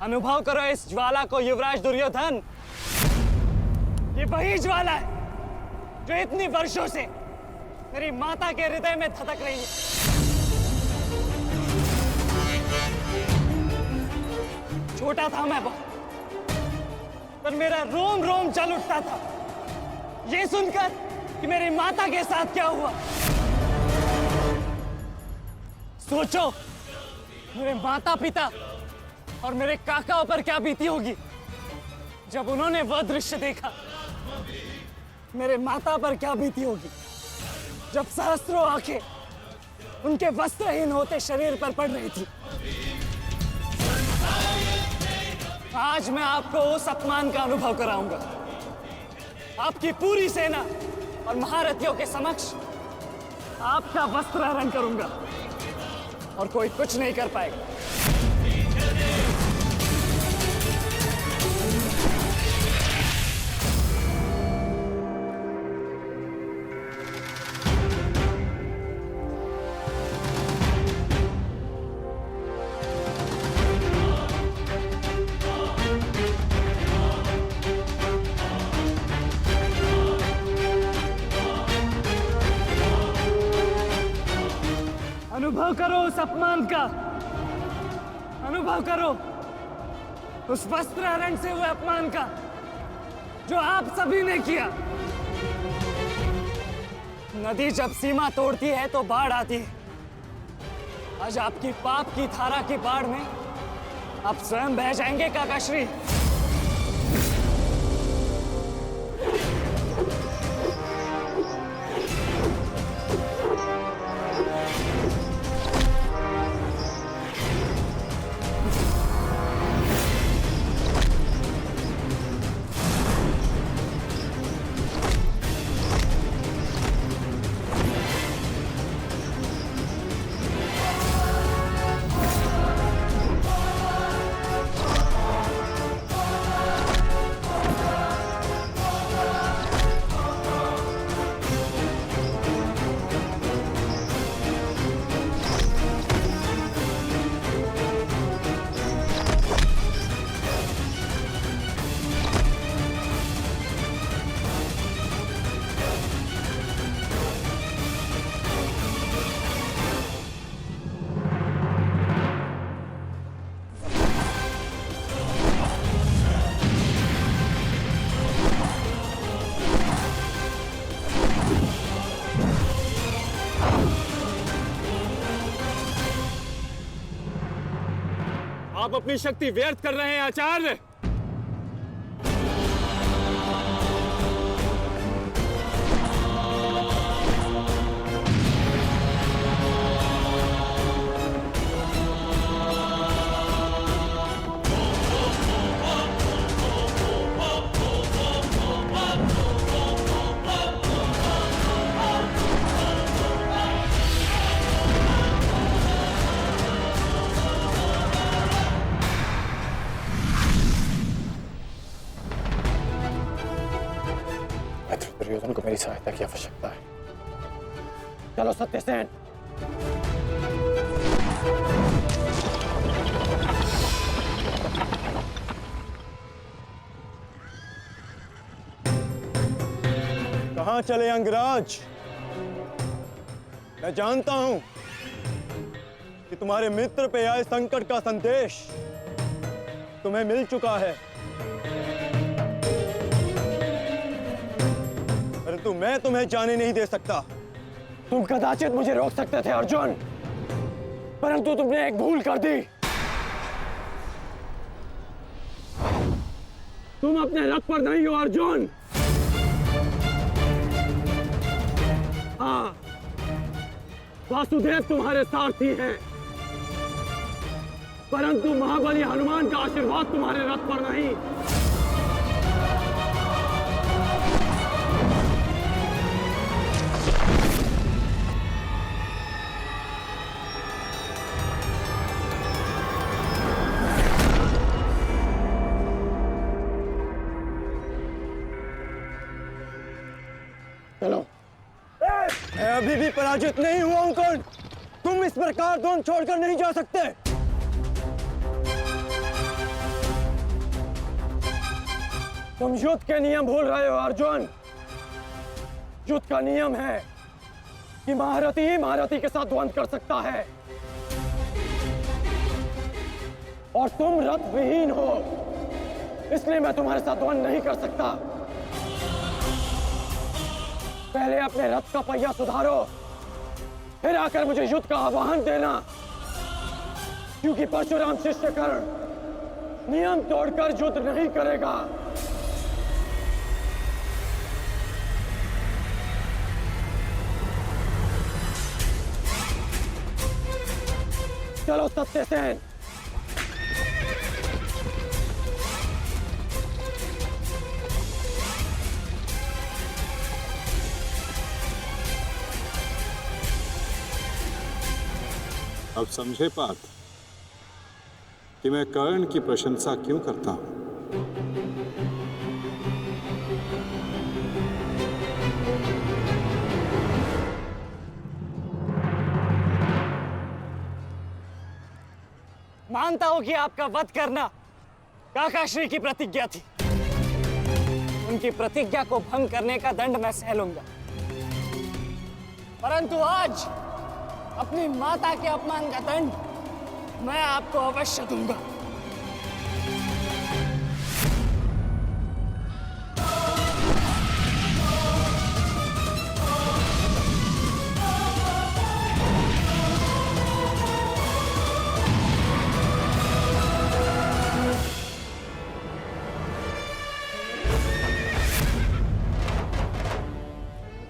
अनुभव करो इस ज्वाला को युवराज दुर्योधन। ये वही ज्वाला है जो इतनी वर्षों से मेरी माता के हृदय में धधक रही है। छोटा था मैं बहुत, पर मेरा रोम रोम जल उठता था ये सुनकर कि मेरी माता के साथ क्या हुआ। सोचो मेरे माता पिता और मेरे काकाओं पर क्या बीती होगी जब उन्होंने वह दृश्य देखा। मेरे माता पर क्या बीती होगी जब सहस्त्रों आंखें उनके वस्त्रहीन होते शरीर पर पड़ रही थी। आज मैं आपको उस अपमान का अनुभव कराऊंगा। आपकी पूरी सेना और महारथियों के समक्ष आपका वस्त्र हरण करूंगा और कोई कुछ नहीं कर पाएगा। अनुभव करो उस अपमान का, अनुभव करो उस वस्त्र हरण से हुए अपमान का जो आप सभी ने किया। नदी जब सीमा तोड़ती है तो बाढ़ आती है। आज आपकी पाप की धारा की बाढ़ में आप स्वयं बह जाएंगे काकाश्री। आप अपनी शक्ति व्यर्थ कर रहे हैं आचार्य। दुर्योधन को मेरी सहायता की आवश्यकता है। चलो सत्यसेन। कहां चले अंगराज? मैं जानता हूं कि तुम्हारे मित्र पे आए संकट का संदेश तुम्हें मिल चुका है, परंतु मैं तुम्हें जाने नहीं दे सकता। तुम कदाचित मुझे रोक सकते थे अर्जुन, परंतु तुमने एक भूल कर दी। तुम अपने रथ पर नहीं हो अर्जुन। हाँ, वासुदेव तुम्हारे सारथी हैं, परंतु महाबली हनुमान का आशीर्वाद तुम्हारे रथ पर नहीं। चलो। मैं अभी भी पराजित नहीं हुआ हूं कर्ण। तुम इस प्रकार द्रोण छोड़कर नहीं जा सकते। तुम युद्ध के नियम भूल रहे हो अर्जुन। युद्ध का नियम है कि महारथी ही महारथी के साथ द्वंद्व कर सकता है, और तुम रथ विहीन हो, इसलिए मैं तुम्हारे साथ द्वंद्व नहीं कर सकता। पहले अपने रथ का पहिया सुधारो, फिर आकर मुझे युद्ध का आह्वान देना, क्योंकि परशुराम शिष्य कर्ण नियम तोड़कर युद्ध नहीं करेगा। चलो सत्यसेन। अब समझे पार्थ कि मैं कर्ण की प्रशंसा क्यों करता हूं। मानता हूं कि आपका वध करना काकाश्री की प्रतिज्ञा थी। उनकी प्रतिज्ञा को भंग करने का दंड मैं सह लूंगा, परंतु आज अपनी माता के अपमान का दंड मैं आपको अवश्य दूंगा।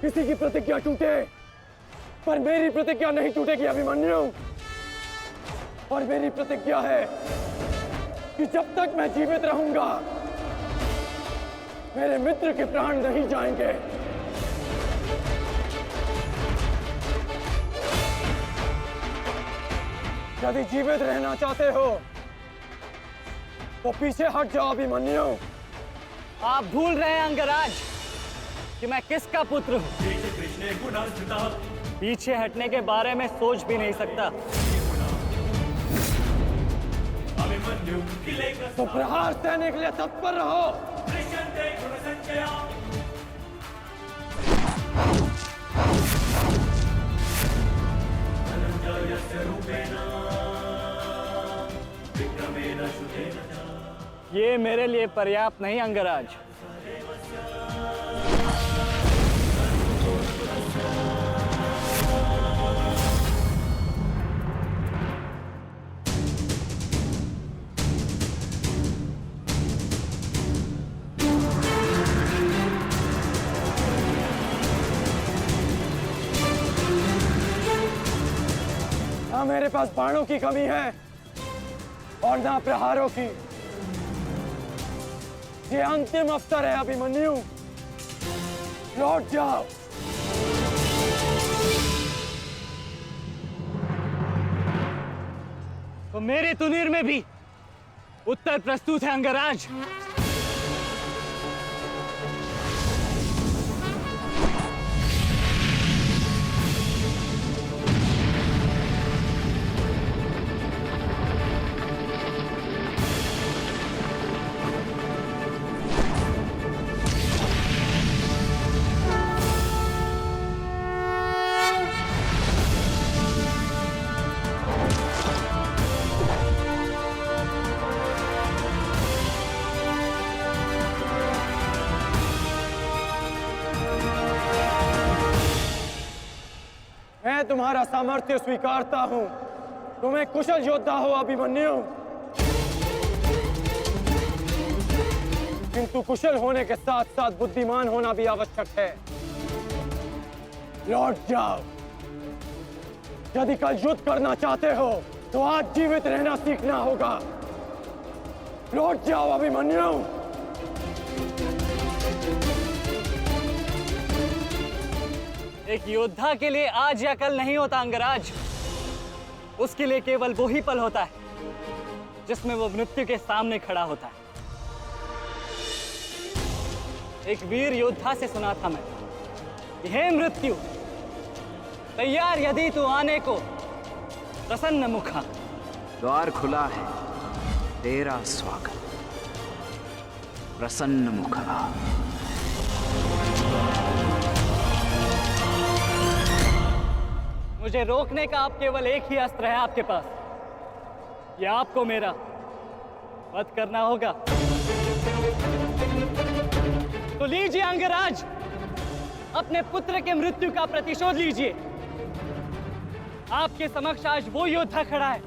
किसी की प्रतिज्ञा टूटे, पर मेरी प्रतिज्ञा नहीं टूटेगी अभिमन्यु। और मेरी प्रतिज्ञा है कि जब तक मैं जीवित रहूंगा, मेरे मित्र के प्राण नहीं जाएंगे। यदि जीवित रहना चाहते हो तो पीछे हट जाओ अभिमन्यु। आप भूल रहे हैं अंगराज कि मैं किसका पुत्र हूं। पीछे हटने के बारे में सोच भी नहीं सकता। तो प्रहार सहने के लिए तत्पर रहो। ये मेरे लिए पर्याप्त नहीं अंगराज। ना मेरे पास बाणों की कमी है और ना प्रहारों की। ये अंतिम अवसर है अभिमन्यु, लौट जाओ। तो मेरे तुनीर में भी उत्तर प्रस्तुत है अंगराज। मैं तुम्हारा सामर्थ्य स्वीकारता हूं। तुम्हें कुशल योद्धा हो अभिमन्यु, किंतु कुशल होने के साथ साथ बुद्धिमान होना भी आवश्यक है। लौट जाओ। यदि कल युद्ध करना चाहते हो तो आज जीवित रहना सीखना होगा। लौट जाओ अभिमन्यु। एक योद्धा के लिए आज या कल नहीं होता अंगराज। उसके लिए केवल वो ही पल होता है जिसमें वो मृत्यु के सामने खड़ा होता है। एक वीर योद्धा से सुना था मैं, हे मृत्यु, तैयार यदि तू आने को, प्रसन्न मुखा। द्वार खुला है, तेरा स्वागत। प्रसन्न मुखा। मुझे रोकने का आप केवल एक ही अस्त्र है आपके पास। ये आपको मेरा वध करना होगा। तो लीजिए अंगराज, अपने पुत्र के मृत्यु का प्रतिशोध लीजिए। आपके समक्ष आज वो योद्धा खड़ा है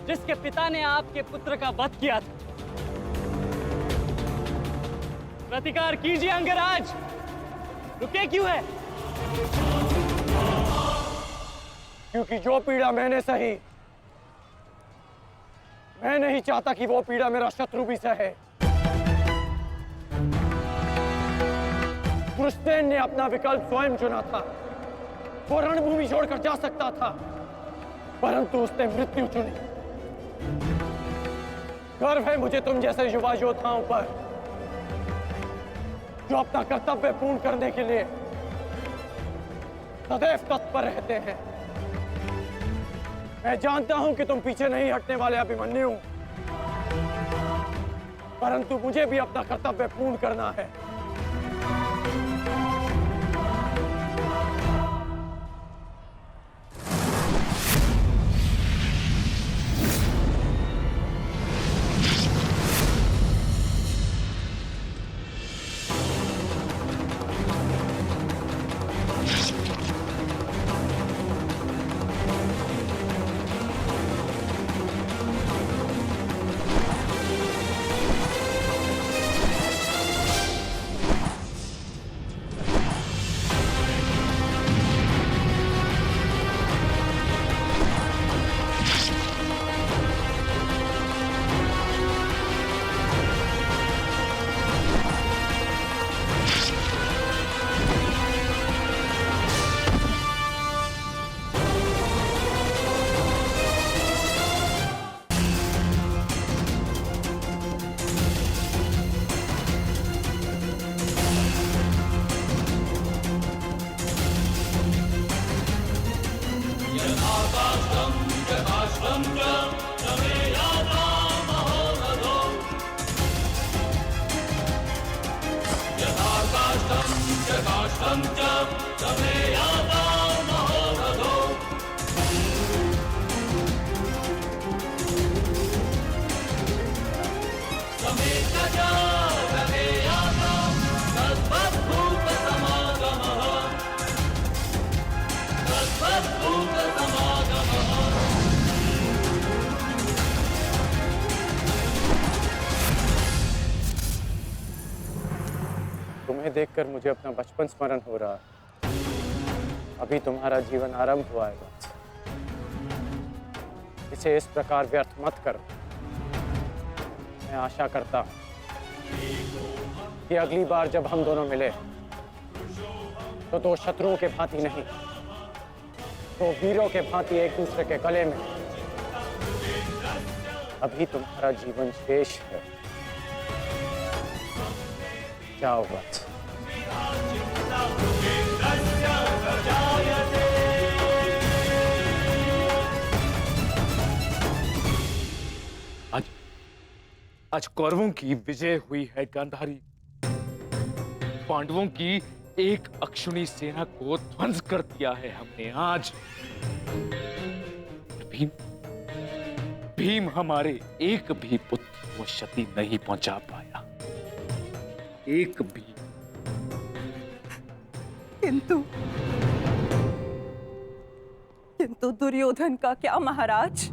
जिसके पिता ने आपके पुत्र का वध किया था। प्रतिकार कीजिए अंगराज, रुके क्यों है? क्योंकि जो पीड़ा मैंने सही, मैं नहीं चाहता कि वो पीड़ा मेरा शत्रु भी सहे। कृष्ण ने अपना विकल्प स्वयं चुना था। वो रणभूमि छोड़कर जा सकता था, परंतु उसने मृत्यु चुनी। गर्व है मुझे तुम जैसे युवा योद्धाओं पर, जो अपना कर्तव्य पूर्ण करने के लिए सदैव तत्पर रहते हैं। मैं जानता हूं कि तुम पीछे नहीं हटने वाले अभिमन्यु, परंतु मुझे भी अपना कर्तव्य पूर्ण करना है। तुम्हें देखकर मुझे अपना बचपन स्मरण हो रहा है। अभी तुम्हारा जीवन आरंभ हुआ है वत्स। इसे इस प्रकार व्यर्थ मत करो। मैं आशा करता हूं कि अगली बार जब हम दोनों मिले तो दो शत्रुओं के भांति नहीं, दो वीरों के भांति एक दूसरे के गले में। अभी तुम्हारा जीवन शेष है। जाओ वत्स। आज कौरवों की विजय हुई है गांधारी। पांडवों की एक अक्षुणी सेना को ध्वंस कर दिया है हमने आज। भीम हमारे एक भी पुत्र को क्षति नहीं पहुंचा पाया, एक भी। किंतु दुर्योधन का क्या महाराज?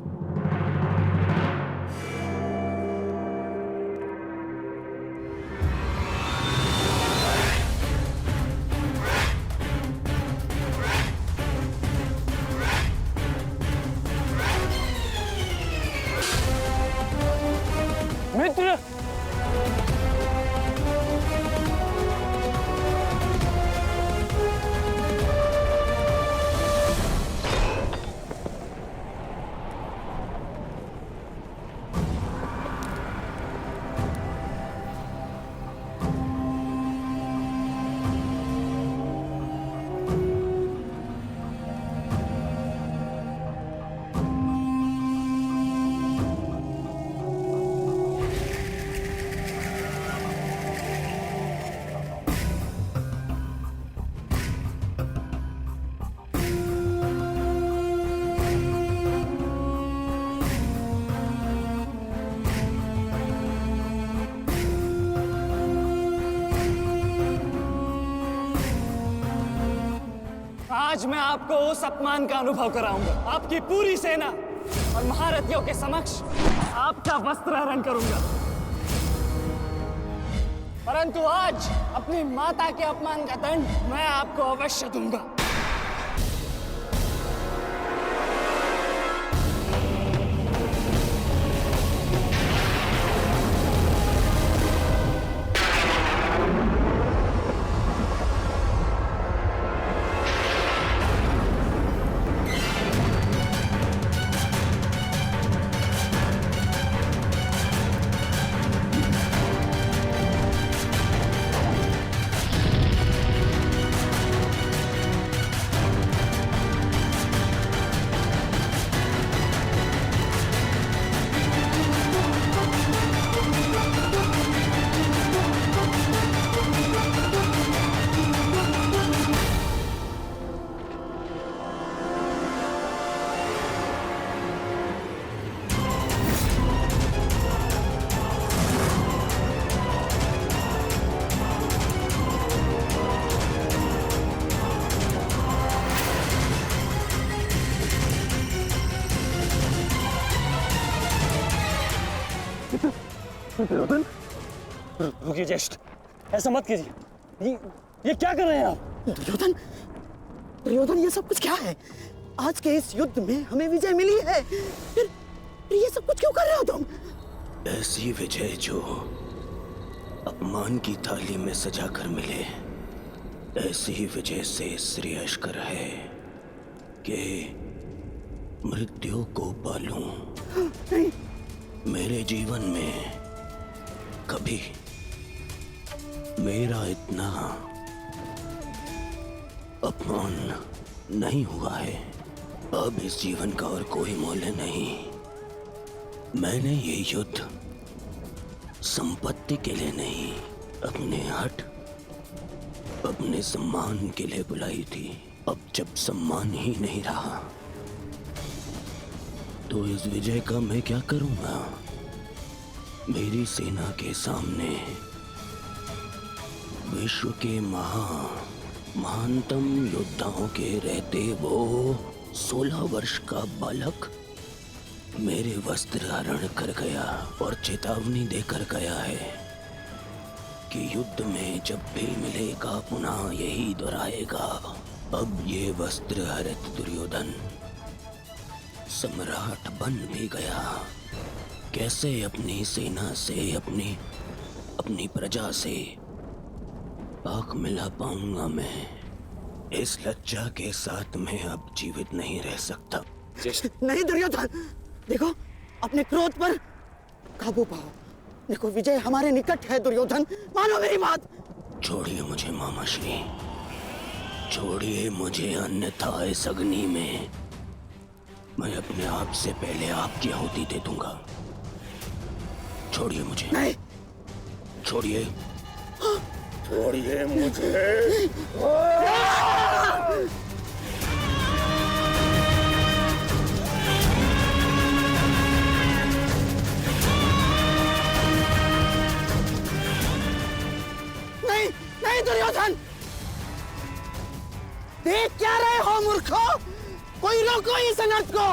मित्र, आज मैं आपको उस अपमान का अनुभव कराऊंगा। आपकी पूरी सेना और महारथियों के समक्ष आपका वस्त्र हरण करूंगा। परंतु आज अपनी माता के अपमान का दंड मैं आपको अवश्य दूंगा। दुर्योधन, रुकिए ज्येष्ठ, ऐसा मत कीजिए। ये क्या कर रहे हैं आप? दुर्योधन, दुर्योधन, ये सब कुछ क्या है? आज के इस युद्ध में हमें विजय मिली है, फिर ये सब कुछ क्यों कर रहे हो तुम? ऐसी विजय जो अपमान की थाली में सजा कर मिले, ऐसी विजय से श्रेयस्कर है कि मृत्यु को पालूं। नहीं। मेरे जीवन में कभी मेरा इतना अपमान नहीं हुआ है। अब इस जीवन का और कोई मूल्य नहीं। मैंने ये युद्ध संपत्ति के लिए नहीं, अपने हट, अपने सम्मान के लिए बुलाई थी। अब जब सम्मान ही नहीं रहा तो इस विजय का मैं क्या करूंगा? मेरी सेना के सामने विश्व के महानतम योद्धाओं के रहते वो 16 वर्ष का बालक मेरे वस्त्र हरण कर गया और चेतावनी देकर गया है कि युद्ध में जब भी मिलेगा पुनः यही दोहराएगा। अब ये वस्त्र हरित दुर्योधन सम्राट बन भी गया। कैसे अपनी सेना से, अपनी प्रजा से आंख मिला पाऊंगा मैं? इस लज्जा के साथ मैं अब जीवित नहीं रह सकता। नहीं दुर्योधन, देखो अपने क्रोध पर काबू पाओ। देखो विजय हमारे निकट है दुर्योधन, मानो मेरी बात। छोड़िए मुझे मामाश्री, छोड़िए मुझे, अन्यथा इस अग्नि में मैं अपने आप से पहले आपकी आहुति दे दूंगा। छोड़िए मुझे। नहीं। छोड़िए। छोड़िए मुझे। नहीं, नहीं दुर्योधन, देख क्या रहे हो मूर्खों? कोई रोको इस अनर्थ को।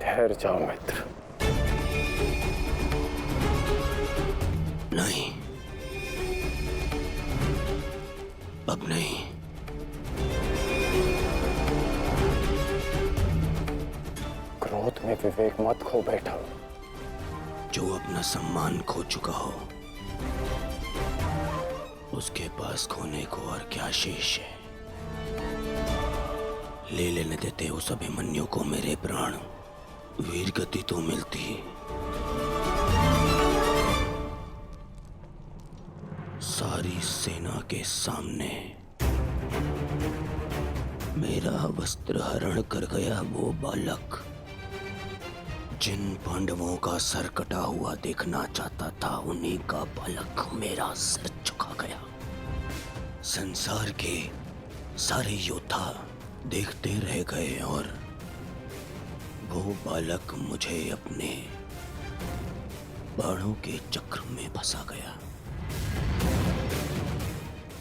ठहर जाओ मित्र। नहीं, अब नहीं। क्रोध में विवेक मत खो बैठा। जो अपना सम्मान खो चुका हो उसके पास खोने को और क्या शेष है? ले लेने देते उस अभिमन्यु को मेरे प्राण, वीर गति तो मिलती। सारी सेना के सामने मेरा वस्त्र हरण कर गया वो बालक जिन पांडवों का सर कटा हुआ देखना चाहता था, उन्हीं का बालक मेरा सर झुका गया। संसार के सारे योद्धा देखते रह गए और वो बालक मुझे अपने बाणों के चक्र में फंसा गया।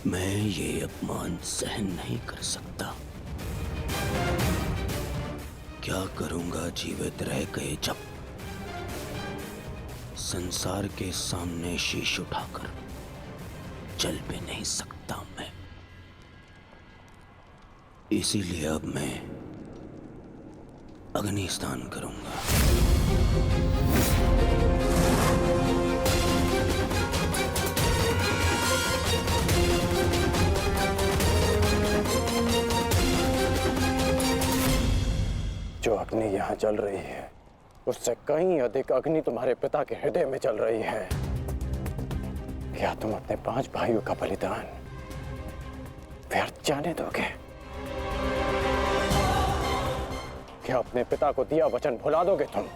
मैं ये अपमान सहन नहीं कर सकता। क्या करूंगा जीवित रह गए जब संसार के सामने शीश उठाकर चल भी नहीं सकता मैं। इसीलिए अब मैं अग्नि स्नान करूंगा। जो अग्नि यहाँ जल रही है, उससे कहीं अधिक अग्नि तुम्हारे पिता के हृदय में जल रही है। क्या तुम अपने 5 भाइयों का बलिदान व्यर्थ जाने दोगे? क्या अपने पिता को दिया वचन भुला दोगे तुम?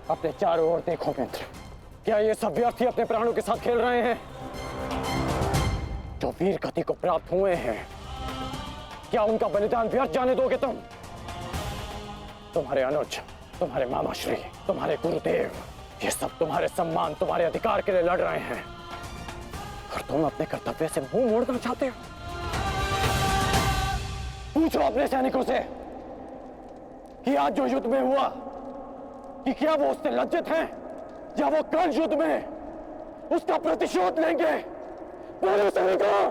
अपने चारों ओर देखो मित्र, क्या ये सब व्यर्थी अपने प्राणों के साथ खेल रहे हैं? जो वीर गति को प्राप्त हुए हैं, क्या उनका बलिदान व्यर्थ जाने दोगे तुम? तुम्हारे अनुज, तुम्हारे मामाश्री, तुम्हारे गुरुदेव, ये सब तुम्हारे सम्मान, तुम्हारे अधिकार के लिए लड़ रहे हैं, और तुम अपने कर्तव्य से मुंह मोड़ना चाहते हो। पूछो अपने सैनिकों से कि आज जो युद्ध में हुआ, कि क्या वो उससे लज्जित हैं, या वो कल युद्ध में उसका प्रतिशोध लेंगे? बोलो सैनिकों!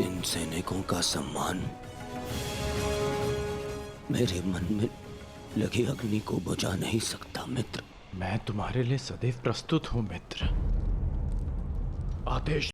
इन सैनिकों का सम्मान मेरे मन में लगी अग्नि को बुझा नहीं सकता मित्र। मैं तुम्हारे लिए सदैव प्रस्तुत हूं मित्र। आदेश